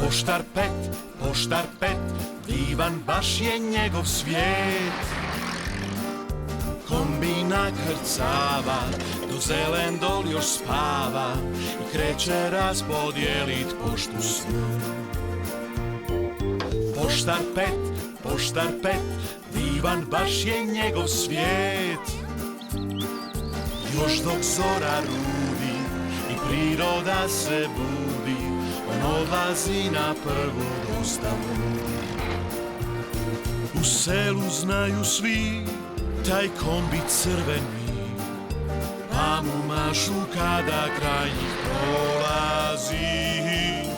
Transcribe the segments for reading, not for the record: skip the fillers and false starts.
Poštar pet, divan baš je njegov svijet. Kombina krcava, do Zelendol još spava i kreće raspodijelit poštu svu. Poštar pet, divan baš je njegov svijet. Još dok zora rudi i priroda se budi, on odlazi na prvu dostavu. U selu znaju svi taj kombi crveni, pa mu mašu kada kraj njih prolazi.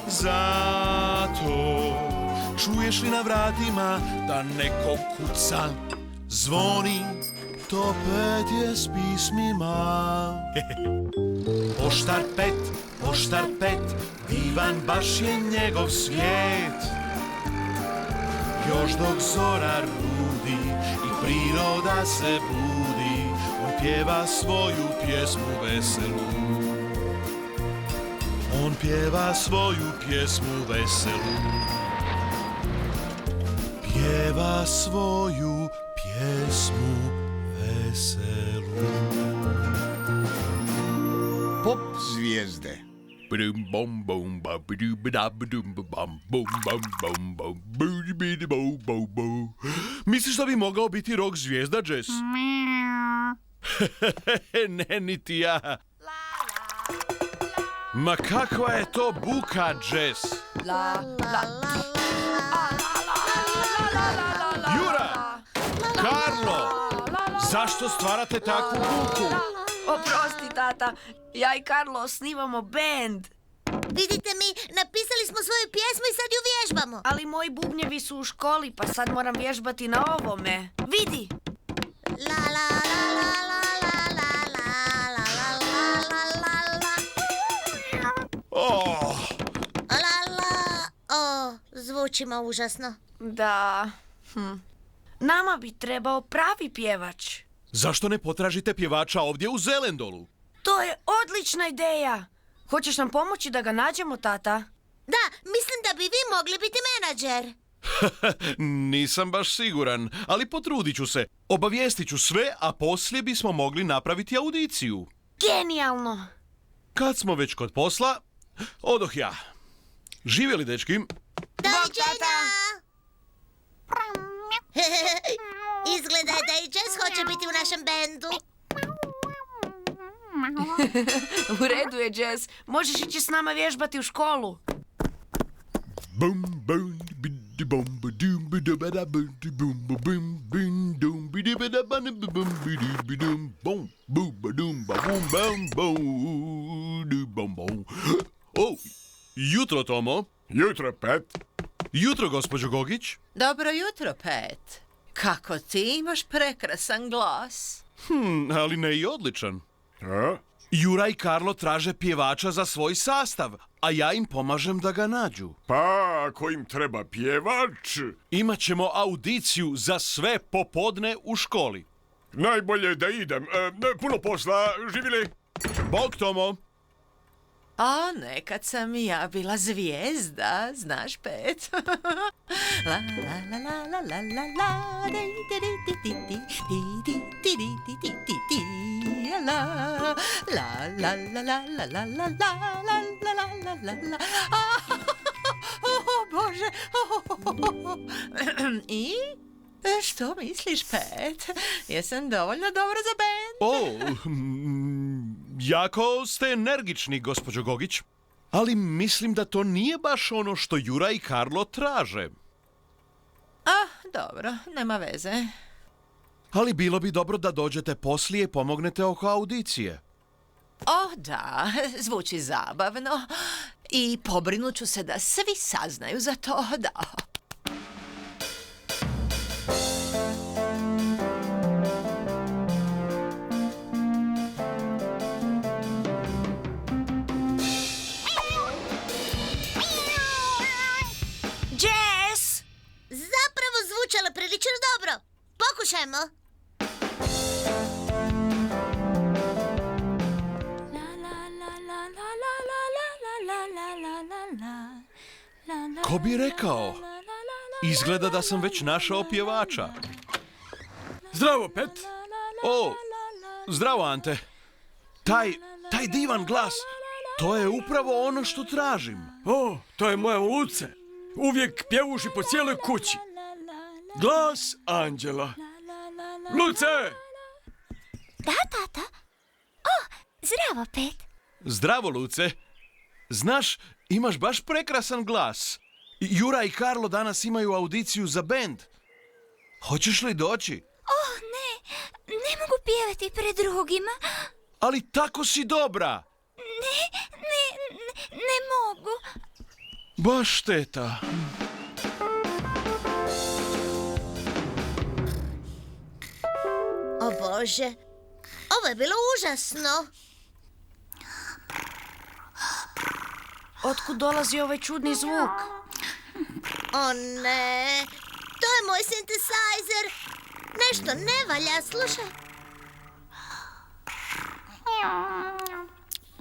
Zato čuješ li na vratima da neko kuca, zvoni, to pet je s pismima. Poštar pet, divan baš je njegov svijet. Još dok zora rudi i priroda se budi, on pjeva svoju pjesmu veselu. On pjeva svoju pjesmu veselu. Pjeva svoju pjesmu veselu. Pop zvijezde. Misliš da bi mogao biti rock zvijezda, Jess? Ne, niti ja. Ma kakva je to buka, Jess? Jura! Karlo! Zašto stvarate takvu buku? Oprosti, tata. Ja i Karlo osnivamo bend. Vidite mi, napisali smo svoju pjesmu i sad ju vježbamo. Ali moji bubnjevi su u školi, pa sad moram vježbati na ovome. Vidi! La la la la la la la la la la la la. Oh. La la. Zvučimo užasno. Da. Nama bi trebao pravi pjevač. Zašto ne potražite pjevača ovdje u Zelendolu? To je odlična ideja. Hoćeš nam pomoći da ga nađemo, tata? Da, mislim da bi vi mogli biti menadžer. Nisam baš siguran, ali potrudit ću se. Obavijestit ću sve, a poslije bismo mogli napraviti audiciju. Genijalno! Kad smo već kod posla, odoh ja. Živjeli, dečki? Doviđenja! Izgleda da i Jess hoće biti u našem bendu. U redu je, Jess. Možeš ići s nama vježbati u školu. O, jutro, Tomo. Jutro, Pet. Jutro, gospođo Gogić. Dobro jutro, Pet. Kako ti imaš prekrasan glas. Ali ne i odličan. A? Jura i Karlo traže pjevača za svoj sastav, a ja im pomažem da ga nađu. Pa, ako im treba pjevač, Imaćemo audiciju za sve popodne u školi. najbolje da idem. Puno posla, živjeli? Bog, Tomo. A nekad sam i ja bila zvijezda, znaš, Pet. La la la la la la la la di di di di di di di di di di di di la la la la la la la la la la la la la. Bože. I? Što misliš, Pet? Jesam dovoljno dobra za bend? Jako ste energični, gospođo Gogić. Ali mislim da to nije baš ono što Jura i Karlo traže. Dobro, nema veze. Ali bilo bi dobro da dođete poslije i pomognete oko audicije. Da, zvuči zabavno. I pobrinut ću se da svi saznaju za to, da. Jess! Zapravo zvučalo prilično dobro. Pokušajmo. Ko bi rekao? Izgleda da sam već našao pjevača. Zdravo, Pet. O, zdravo, Ante. Taj divan glas, to je upravo ono što tražim. O, to je moja Luce. Uvijek pjevuši po cijeloj kući. Glas anđela. Luce! Da, tata. O, zdravo, Pet. Zdravo, Luce. Znaš, imaš baš prekrasan glas. Jura i Karlo danas imaju audiciju za bend. Hoćeš li doći? Ne mogu pjevati pred drugima. Ali tako si dobra. Ne mogu. Baš šteta. O Bože, ovo je bilo užasno. Otkud dolazi ovaj čudni zvuk? O ne, to je moj sintesajzer. Nešto ne valja, slušaj.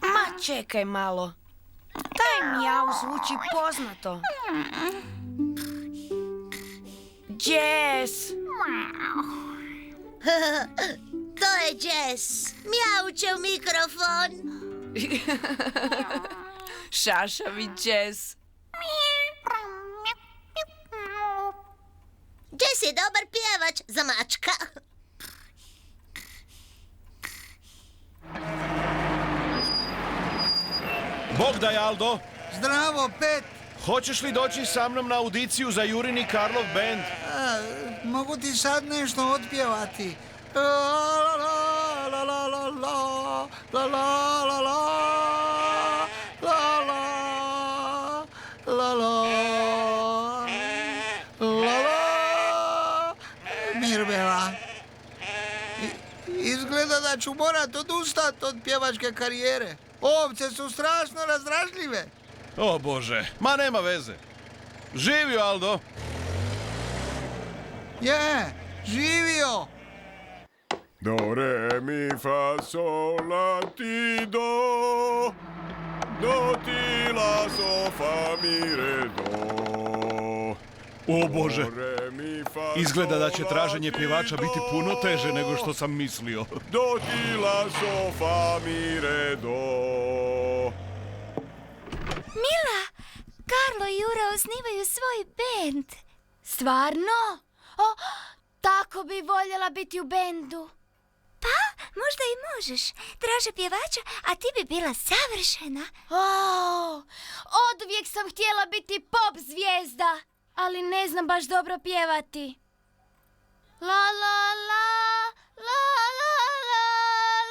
Ma čekaj malo. Taj mjau zvuči poznato. Jazz! To je Jess. Mjauče u mikrofon. Šašavi Jazz. Jess je dobar pjevač za mačka. Bog daj, Aldo. Zdravo, Pet. Hoćeš li doći sa mnom na audiciju za Jurin i Karlov bend? Mogu ti sad nešto otpjevati. La la la la la la la la la la la la la la la. Mirbela. Izgleda da ću morat odustat od pjevačke karijere. Ovce su strašno razdražljive. O Bože, ma nema veze. Živio, Aldo. Je, živio. Do, re, mi, fa, sol, la, ti, do. Do, ti, la, so, fa, mi, re, do. O Bože, Do, re, mi, fa, izgleda da će sol, traženje la, pjevača ti, biti do. puno teže nego što sam mislio. Do, ti, la, so, fa, mi, re, do. Mila, Karlo i Jura osnivaju svoj bend. Stvarno? O, tako bi voljela biti u bendu. Pa, možda i možeš. Traže pjevača, a ti bi bila savršena. O, oduvijek sam htjela biti pop zvijezda, ali ne znam baš dobro pjevati. La la la, la la la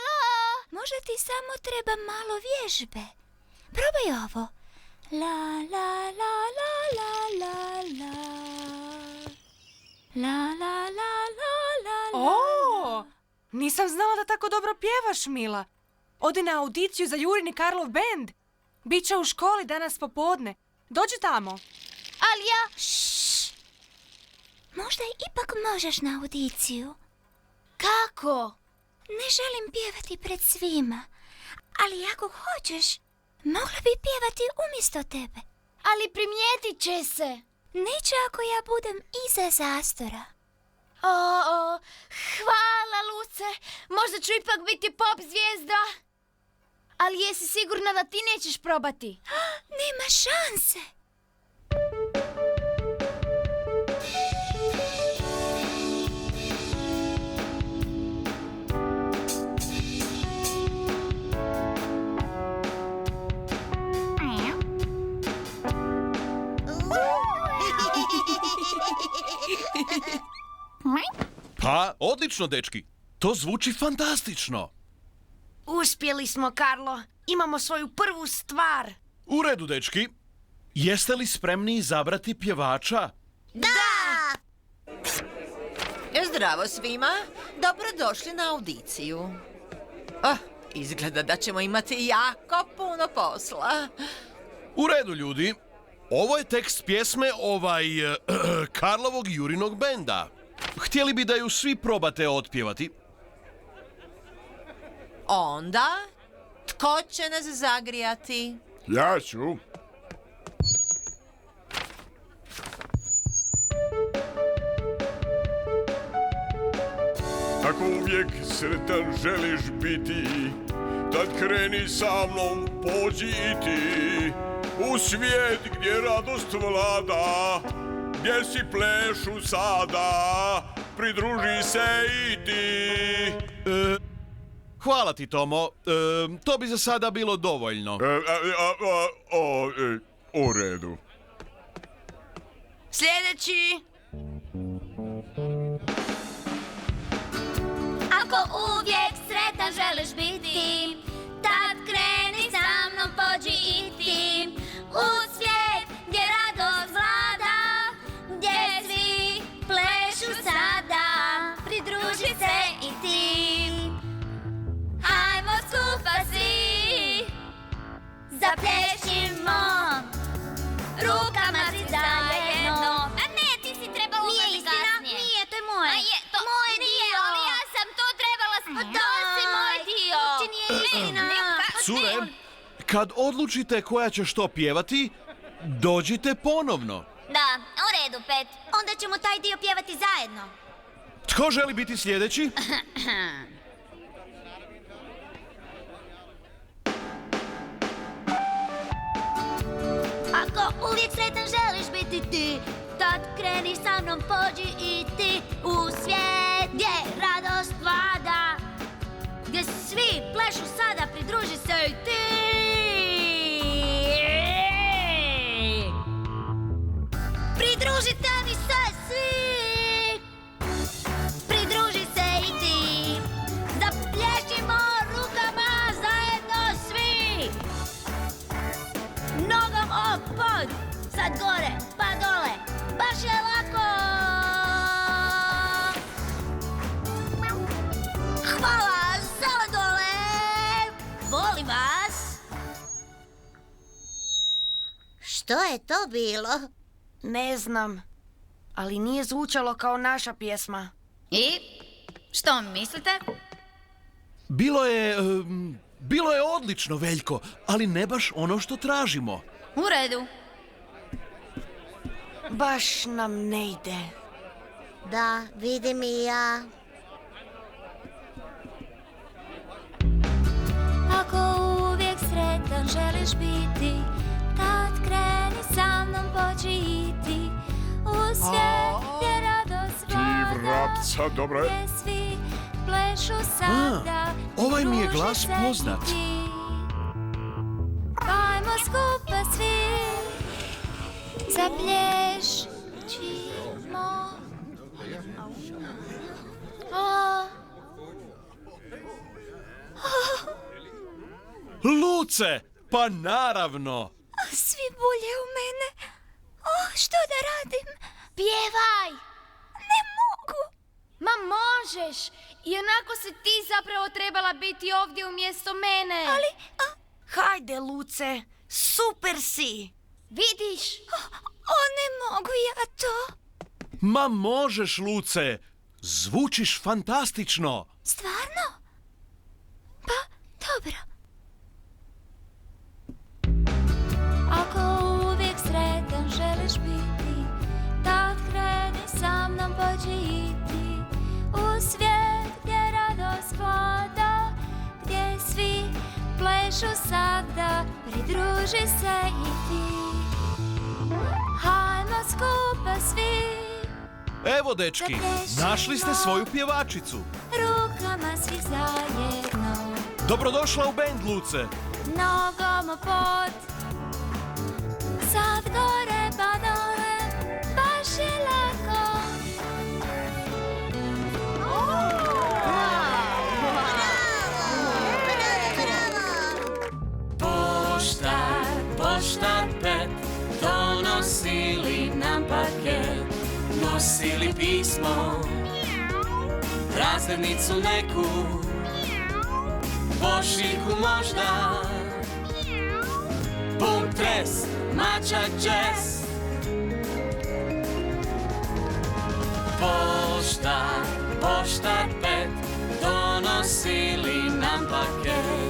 la. Možda ti samo treba malo vježbe. Probaj ovo. La la la la la la la. La la la la la la. O, nisam znala da tako dobro pjevaš, Mila. Odi na audiciju za Jurin i Karlov bend. Biće u školi danas popodne. Dođi tamo. Ali ja... Šš. Možda ipak možeš na audiciju. Kako? Ne želim pjevati pred svima. Ali ako hoćeš, mogla bi pjevati umjesto tebe. Ali primijetit će se. Neće ako ja budem iza zastora. O, hvala, Luce. Možda ću ipak biti pop zvijezda. Ali jesi sigurna da ti nećeš probati? Nema šanse. Pa, odlično, dečki. To zvuči fantastično. Uspjeli smo, Karlo. Imamo svoju prvu stvar. U redu, dečki. Jeste li spremni izabrati pjevača? Da! Zdravo svima, dobrodošli na audiciju. Izgleda da ćemo imati jako puno posla. U redu, ljudi. Ovo je tekst pjesme Karlovog Jurinog benda. Htjeli bi da ju svi probate otpjevati. Onda, tko će nas zagrijati? Ja ću. uvijek sretan želiš biti, tad kreni sa mnom, pođi i ti u svijet gdje radost vlada, gdje si plešu sada, pridruži se i ti. Hvala ti, Tomo. To bi za sada bilo dovoljno. U redu. Sljedeći. Ako uvijek sretan želiš biti, tad kreni sa mnom, pođi i ti u svijet gdje radost vlada, gdje svi plešu sada, pridruži se i ti. Hajmo skupa svi, zaplješimo, rukama svi zajedno. A ne, ti si trebala umeti kasnije. Nije, to je moje. Moje dio. Ali ja sam to trebala... To si moj dio. Uopće nije istina. Cure, kad odlučite koja će što pjevati, dođite ponovno. Da, u redu, Pet. Onda ćemo taj dio pjevati zajedno. Tko želi biti sljedeći? Ako uvijek sretan želiš biti ti, tad kreni sa mnom, pođi i ti u svijet gdje radost vlada, gdje svi plešu sada, pridruži se i ti. Pridružite mi se svi, pridruži se i ti, zaplješimo rukama zajedno svi. Nogom opod, sad gore, pa dole, baš je lako. Hvala, samo dole, volim vas. Što je to bilo? Ne znam, ali nije zvučalo kao naša pjesma. I? Što mislite? Bilo je odlično, Veljko, ali ne baš ono što tražimo. U redu. Baš nam ne ide. Da, vidim i ja. Ako uvijek sretan želiš biti, tad kreni sa mnom, pođi i ti u svijet gdje radost vlada, Ti vrapca, dobro je. gdje svi plešu sada, ovaj mi je pridruži glas se poznat. i ti. Hajmo skupa svi, zaplješćimo. Luce, pa naravno. Svi bulje u mene. Što da radim? Pjevaj! Ne mogu. Ma možeš! Ionako si ti zapravo trebala biti ovdje umjesto mene. Ali, Hajde, Luce, super si. Vidiš? ne mogu ja to. Ma možeš, Luce. Zvučiš fantastično. Stvarno? Pa, dobro. Ako uvijek sretan želiš biti, tad kreni sa mnom, pođi i ti u svijet gdje radost vlada, gdje svi plešu sada, pridruži se i ti. Hajmo skupa svi, Evo, dečki, našli ste svoju pjevačicu. rukama svi zajedno, Dobrodošla u bend, Luce. nogom pod, sad gore pa dole, baš je lako. Poštar Pet, donosili nam paket, nosili pismo, razglednicu neku, pošiljku možda, pun tres, mačak džes. Poštar Pet, donosili nam paket,